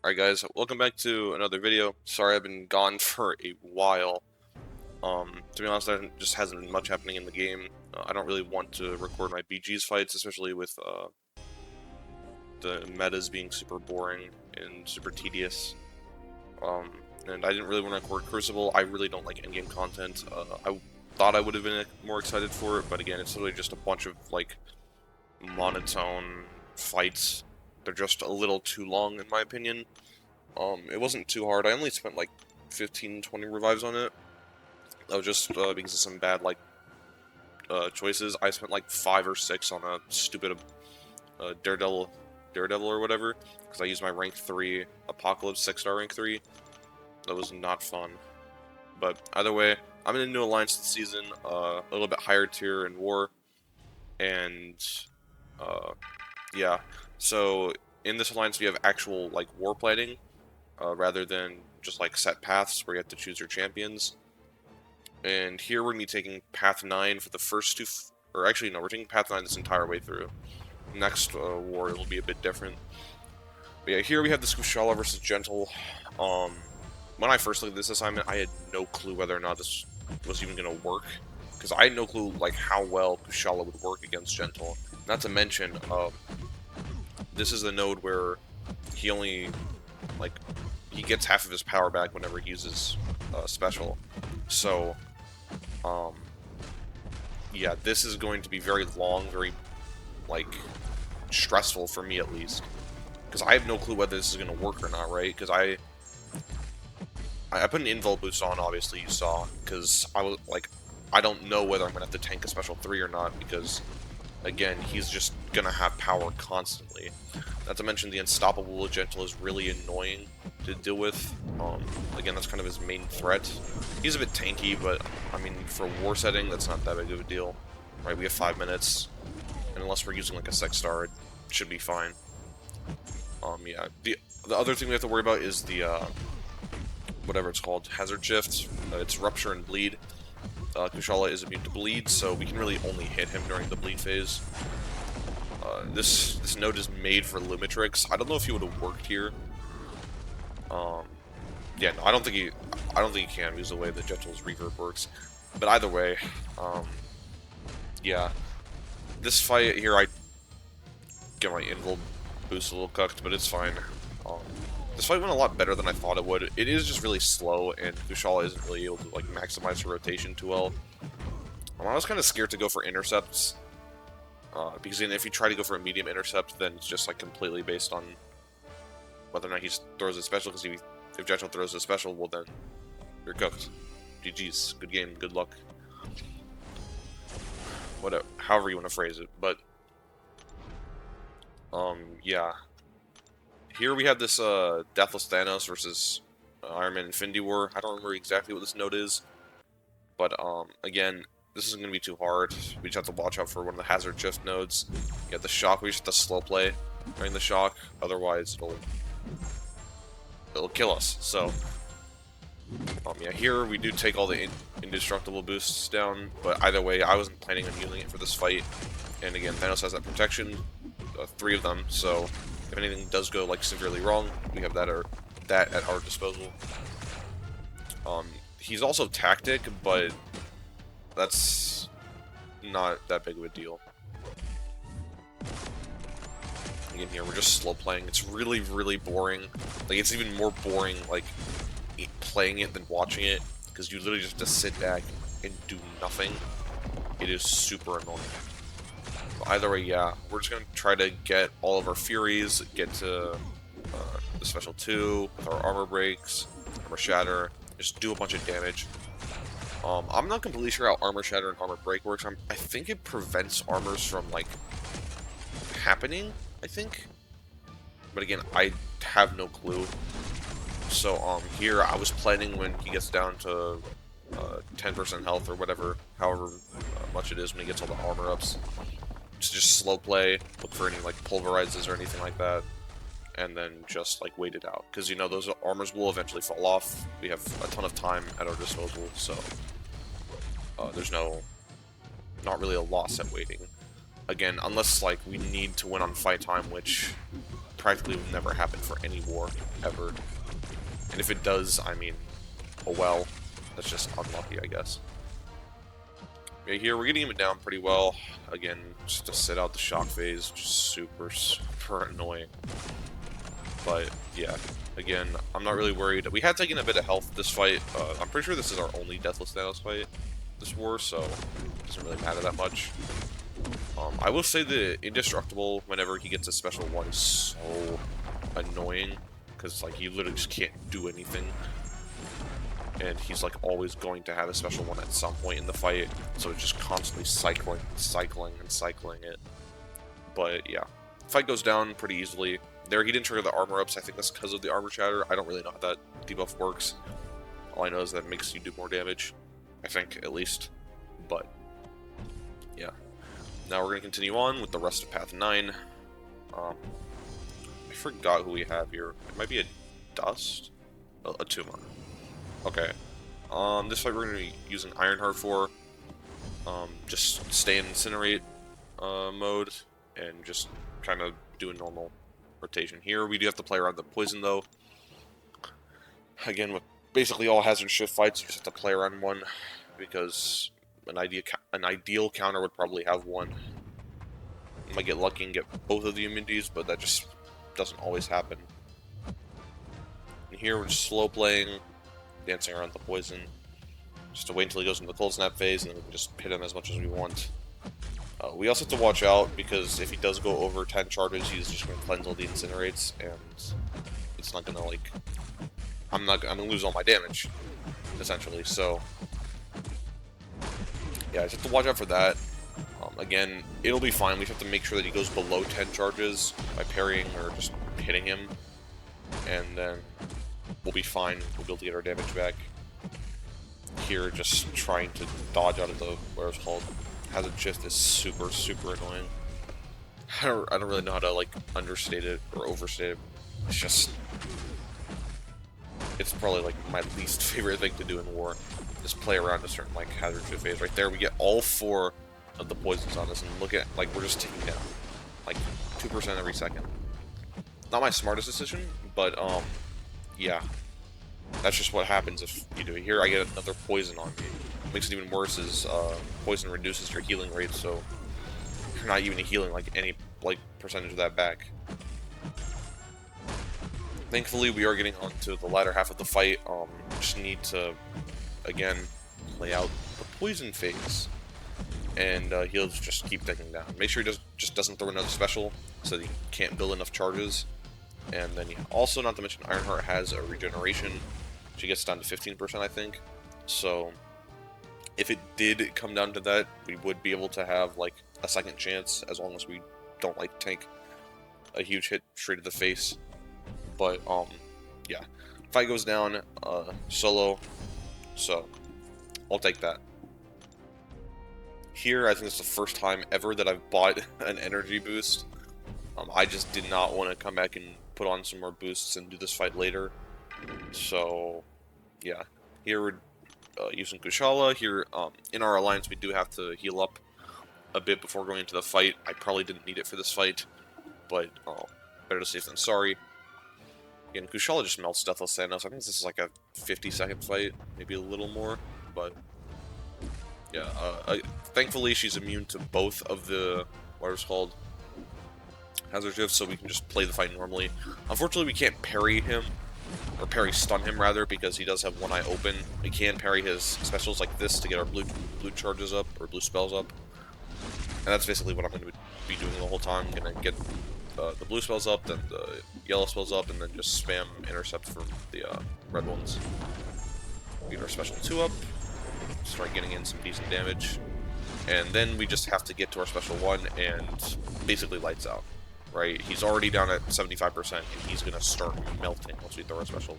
Alright guys, welcome back to another video. Sorry I've been gone for a while. To be honest, there just hasn't been much happening in the game. I don't really want to record my BG's fights, especially with the metas being super boring and super tedious. And I didn't really want to record Crucible. I really don't like endgame content. I thought I would have been more excited for it, but again, it's literally just a bunch of like monotone fights. They're just a little too long in my opinion. It wasn't too hard. I only spent like 15-20 revives on it. That was just because of some bad like choices. I spent like 5 or 6 on a stupid Daredevil or whatever, because I used my rank 3 Apocalypse 6-star rank 3. That was not fun. But either way, I'm in a new alliance this season, a little bit higher tier in War, and yeah. So in this alliance we have actual like war planning, rather than just like set paths where you have to choose your champions. And here we're going to be taking path 9 for the first two, or actually no, we're taking path 9 this entire way through. Next war it will be a bit different. But yeah, here we have this Kushala versus Gentle. When I first looked at this assignment, I had no clue whether or not this was even going to work, because I had no clue like how well Kushala would work against Gentle. Not to mention, this is the node where he only like he gets half of his power back whenever he uses special. So, yeah, this is going to be very long, very like stressful for me at least, because I have no clue whether this is going to work or not, right? Because I put an invul boost on, obviously you saw, because I was like, I don't know whether I'm going to have to tank a special 3 or not, because again, he's just going to have power constantly. Not to mention the unstoppable Gentle is really annoying to deal with. Again, that's kind of his main threat. He's a bit tanky, but I mean, for a war setting, that's not that big of a deal. Right, we have 5 minutes, and unless we're using like a 6-star, it should be fine. Yeah, the other thing we have to worry about is the whatever it's called, hazard shift. It's rupture and bleed. Kushala is immune to bleed, so we can really only hit him during the bleed phase. This node is made for Lumitrix. I don't know if he would have worked here. Yeah, no, I don't think he can, because the way the Gentle's reverb works. But either way, yeah, this fight here, I get my invul boost a little cucked, but it's fine. This fight went a lot better than I thought it would. It is just really slow, and Kushala isn't really able to like maximize her rotation too well. I was kind of scared to go for intercepts, because if you try to go for a medium intercept, then it's just like completely based on whether or not he throws a special, because if Gentle throws a special, well then you're cooked. GG's. Good game, good luck. Whatever, however you want to phrase it, but yeah. Here we have this Deathless Thanos versus Iron Man Infinity War. I don't remember exactly what this node is, but again, this isn't going to be too hard. We just have to watch out for one of the hazard shift nodes. You have the shock, we just have to slow play during the shock, otherwise it'll kill us. So, yeah, here we do take all the indestructible boosts down, but either way, I wasn't planning on using it for this fight. And again, Thanos has that protection, 3 of them, so if anything does go like severely wrong, we have that at our disposal. He's also tactic, but that's not that big of a deal. Again, here we're just slow playing. It's really, really boring. Like, it's even more boring like playing it than watching it, because you literally just have to sit back and do nothing. It is super annoying. Either way, yeah, we're just going to try to get all of our Furies, get to the Special 2 with our Armor Breaks, Armor Shatter, just do a bunch of damage. I'm not completely sure how Armor Shatter and Armor Break works. I think it prevents armors from, like, happening, I think. But again, I have no clue. So, here, I was planning when he gets down to 10% health or whatever, however much it is when he gets all the armor ups, to just slow play, look for any like pulverizes or anything like that, and then just like wait it out, because you know those armors will eventually fall off. We have a ton of time at our disposal, so there's not really a loss at waiting. Again, unless like we need to win on fight time, which practically would never happen for any war, ever. And if it does, I mean, oh well, that's just unlucky, I guess. Yeah, here we're getting him down pretty well. Again, just to sit out the shock phase, just super, super annoying. But yeah, again, I'm not really worried. We had taken a bit of health this fight. I'm pretty sure this is our only Deathless Thanos fight this war, so it doesn't really matter that much. I will say the Indestructible, whenever he gets a special one, is so annoying, because like, you literally just can't do anything. And he's like always going to have a special one at some point in the fight, so it's just constantly cycling it. But yeah, fight goes down pretty easily. There, he didn't trigger the armor ups. I think that's because of the armor shatter. I don't really know how that debuff works. All I know is that it makes you do more damage, I think, at least. But yeah, now we're gonna continue on with the rest of Path 9. I forgot who we have here. It might be a Dust, a Tumor. Okay. This fight we're going to be using Ironheart for. Just stay in Incinerate mode and just kind of do a normal rotation. Here we do have to play around the poison though. Again, with basically all hazard shift fights, you just have to play around one, because an ideal counter would probably have one. You might get lucky and get both of the immunities, but that just doesn't always happen. And here we're just slow playing, dancing around the poison, just to wait until he goes into the cold snap phase, and then we can just hit him as much as we want. We also have to watch out, because if he does go over 10 charges, he's just going to cleanse all the incinerates, and it's not going to, like, I'm going to lose all my damage, essentially, so yeah, I just have to watch out for that. Again, it'll be fine. We just have to make sure that he goes below 10 charges by parrying or just hitting him, and then we'll be fine. We'll be able to get our damage back. Here, just trying to dodge out of the, where it's called, hazard shift is super, super annoying. I don't really know how to, like, understate it or overstate it. It's just, it's probably, like, my least favorite thing to do in war. Just play around a certain, like, hazard shift phase. Right there, we get all 4 of the poisons on us, and look at, like, we're just ticking down. Like, 2% every second. Not my smartest decision, but, yeah. That's just what happens if you do it. Here I get another poison on me. What makes it even worse is, poison reduces your healing rate, so you're not even healing, like, any, like, percentage of that back. Thankfully, we are getting onto the latter half of the fight. Just need to, again, play out the poison phase. And he'll just keep taking down. Make sure he just doesn't throw another special, so that he can't build enough charges. And then, yeah, also, not to mention, Ironheart has a regeneration. She gets down to 15%, I think. So, if it did come down to that, we would be able to have, like, a second chance, as long as we don't, like, take a huge hit straight to the face. But, yeah. Fight goes down, solo, so I'll take that. Here, I think it's the first time ever that I've bought an energy boost. I just did not want to come back and put on some more boosts and do this fight later. So, yeah. Here we're using Kushala. Here, in our alliance, we do have to heal up a bit before going into the fight. I probably didn't need it for this fight, but better to safe than sorry. Again, Kushala just melts Deathless Thanos. I think this is like a 50-second fight, maybe a little more, but yeah, thankfully she's immune to both of the, what it's called, hazard shifts, so we can just play the fight normally. Unfortunately, we can't parry him, or parry stun him rather, because he does have one eye open. We can parry his specials like this to get our blue charges up, or blue spells up. And that's basically what I'm going to be doing the whole time. I'm going to get the blue spells up, then the yellow spells up, and then just spam intercept for the red ones. Get our special 2 up, start getting in some decent damage, and then we just have to get to our special 1 and basically lights out. Right? He's already down at 75%, and he's going to start melting once we throw our special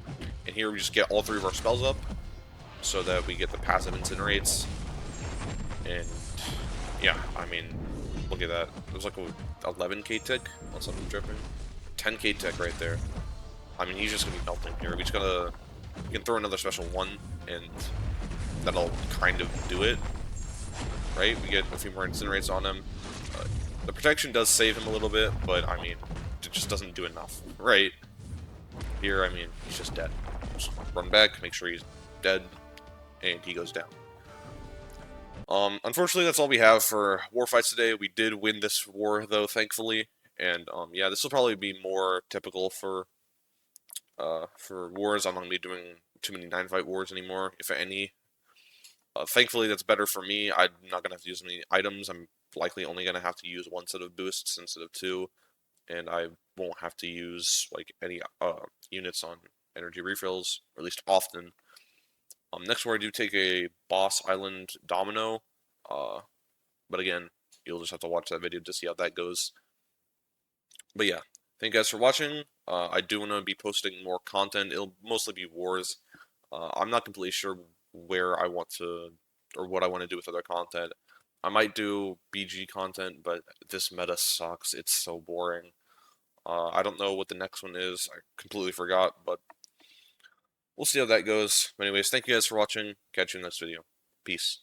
1. And here we just get all 3 of our spells up, so that we get the passive incinerates. And yeah, I mean, look at that. There's like a 11k tick on something dripping. 10k tick right there. I mean, he's just going to be melting here. We can throw another special 1, and that'll kind of do it. Right? We get a few more incinerates on him. The protection does save him a little bit, but I mean, it just doesn't do enough, right? Here, I mean, he's just dead. Just run back, make sure he's dead, and he goes down. Unfortunately, that's all we have for war fights today. We did win this war, though, thankfully, and yeah, this will probably be more typical for wars. I'm not gonna be doing too many 9-fight wars anymore, if any. Thankfully, that's better for me. I'm not gonna have to use any items. I'm likely only gonna have to use one set of boosts instead of two, and I won't have to use like any units on energy refills, or at least often. Next war I do take a boss island domino, but again, you'll just have to watch that video to see how that goes. But yeah, thank you guys for watching. I do want to be posting more content. It'll mostly be wars. I'm not completely sure where I want to, or what I want to do with other content. I might do BG content, but this meta sucks. It's so boring. I don't know what the next one is. I completely forgot, but we'll see how that goes. But anyways, thank you guys for watching. Catch you in the next video. Peace.